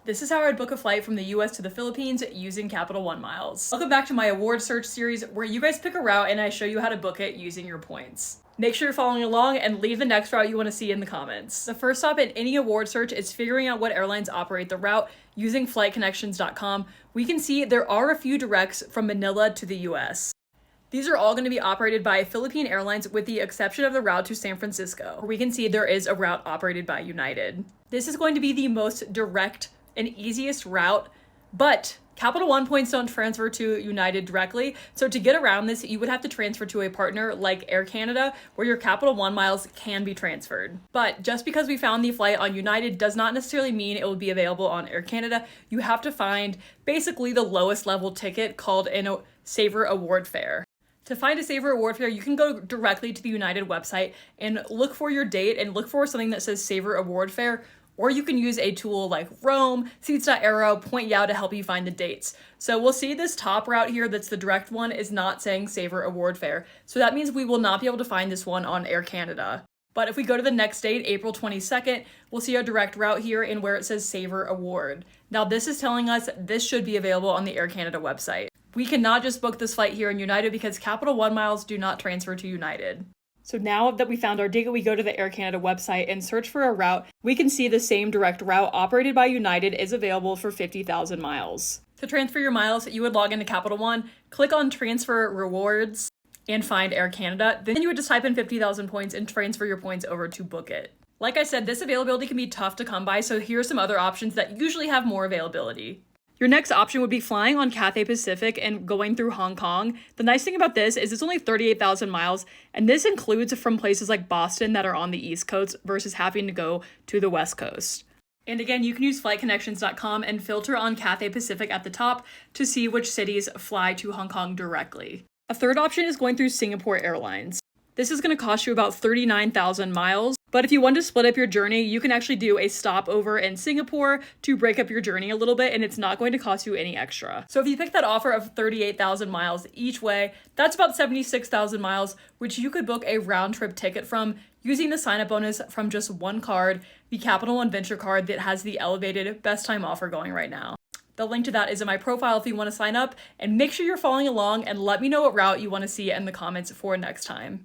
This is how I'd book a flight from the US to the Philippines using Capital One miles. Welcome back to my award search series where you guys pick a route and I show you how to book it using your points. Make sure you're following along and leave the next route you want to see in the comments. The first stop in any award search is figuring out what airlines operate the route using flightconnections.com. We can see there are a few directs from Manila to the US. These are all going to be operated by Philippine Airlines with the exception of the route to San Francisco, where we can see there is a route operated by United. This is going to be the most direct and easiest route, but Capital One points don't transfer to United directly, so to get around this, you would have to transfer to a partner like Air Canada, where your Capital One miles can be transferred. But just because we found the flight on United does not necessarily mean it will be available on Air Canada. You have to find basically the lowest level ticket called a Saver Award Fare. To find a Saver Award Fare, you can go directly to the United website and look for your date and look for something that says Saver Award Fare, or you can use a tool like Roam, Seats.aero, PointYow to help you find the dates. So we'll see this top route here that's the direct one is not saying Saver Award Fare. So that means we will not be able to find this one on Air Canada. But if we go to the next date, April 22nd, we'll see a direct route here in where it says Saver Award. Now this is telling us this should be available on the Air Canada website. We cannot just book this flight here in United because Capital One miles do not transfer to United. So now that we found our date, we go to the Air Canada website and search for a route. We can see the same direct route operated by United is available for 50,000 miles. To transfer your miles, you would log into Capital One, click on Transfer Rewards, and find Air Canada. Then you would just type in 50,000 points and transfer your points over to book it. Like I said, this availability can be tough to come by, so here are some other options that usually have more availability. Your next option would be flying on Cathay Pacific and going through Hong Kong. The nice thing about this is it's only 38,000 miles, and this includes from places like Boston that are on the East Coast versus having to go to the West Coast. And again, you can use flightconnections.com and filter on Cathay Pacific at the top to see which cities fly to Hong Kong directly. A third option is going through Singapore Airlines. This is going to cost you about 39,000 miles, but if you want to split up your journey, you can actually do a stopover in Singapore to break up your journey a little bit, and it's not going to cost you any extra. So if you pick that offer of 38,000 miles each way, that's about 76,000 miles, which you could book a round trip ticket from using the sign-up bonus from just one card, the Capital One Venture card that has the elevated best time offer going right now. The link to that is in my profile if you want to sign up, and make sure you're following along and let me know what route you want to see in the comments for next time.